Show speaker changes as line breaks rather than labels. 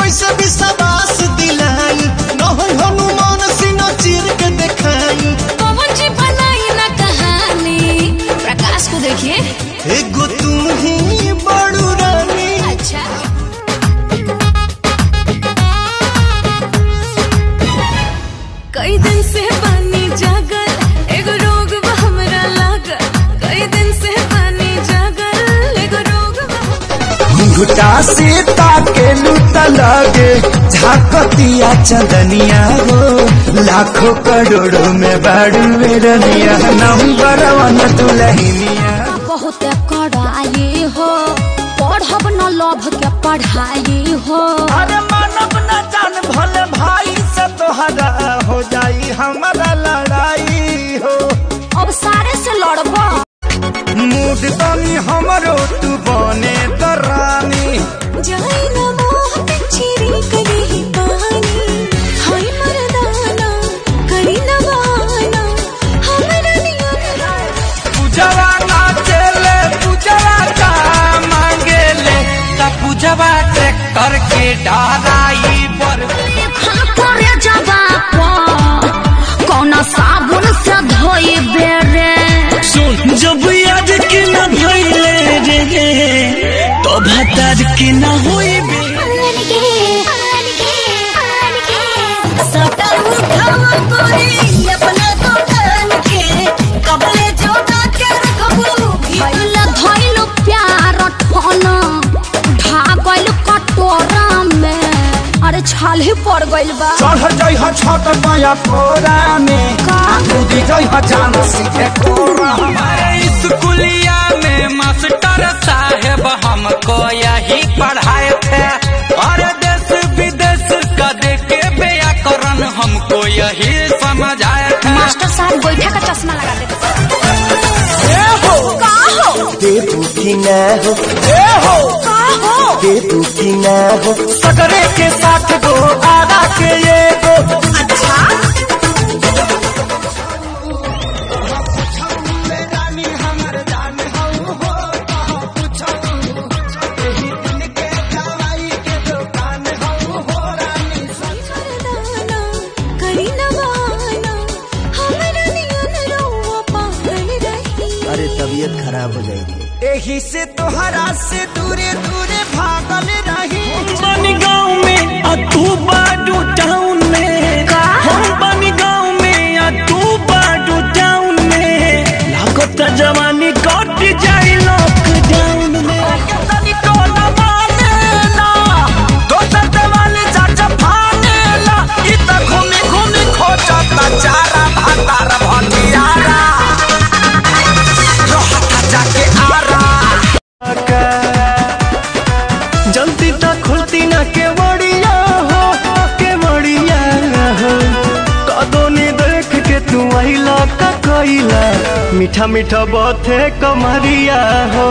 कैसे विश्वास दिलाई नहीं हनुमान सिंह चीर के दिखाई
पवन जी बनाई ना कहानी प्रकाश को देखिए
एगो तुम ही बड़ू रानी।
अच्छा कई दिन से पानी जागल एगो रोग हमरा लागल कई दिन से पानी जागल एगो रोग
घुटा से ताके लूटा लगे झाकतिया चंदनिया हो लाखों करोड़ों में बाड़ू रनिया नंबर वन दुल्हनिया
बहुत कड़ाई हो पढ़ब न लभ के पढ़ाई हो
अरे मानव न जान भले भाई से तोहरा हो जाई हमारा लड़ाई हो
अब सारे से लड़बा
मूड तनी हमरो तू बने दरानी
जाई न मोह पिछरी करी पानी हाय मर्दाना करी न बाना हमरा नियन
पूजवा नाचेले पूजवा का मांगेले ता पूजवा ट्रैक्टर के डाराई पर
करे जवाब कौन साबुन से धोई बेरे
सुन जब याद के न भइले रे तो भतार के न होई बे
सटा उठावा कोई अपना दुकान के कबले जोड़ा के रखबू भइला धइलो प्यार ठोना ढागल कटोरा में अरे छाल ही पड़ गइल बा
चढ़ जाई ह छत पाया कोरा में कूदी जाई ह जान सीधे कोरा हमारे स्कूलिया में मास्टर साहब हमको यही पढ़ाए थे और देश विदेश का देखे व्याकरण हमको यही समझाए थे
मास्टर साहब गोईठा का चश्मा लगा देते का हो
देबू की ना हो
का हो
देबू की ना हो सगरे के साथ गो आरा के ये गो
अच्छा
अरे तबीयत खराब हो जाएगी यही से तोहरा से दूरे दूरे भागल रही बनी गाँव में आ तू बाडू टाउन में हम बनी गाँव में आ तू बाडू टाउन में लागत जवानी कट जाई लॉकडाउन में चारा भातार भंडियारा जाके आरा जल्दी तक खुलती ना के बड़िया हो कदोनी देख के तू आइला का कइला मीठा मीठा बात है कमरिया हो।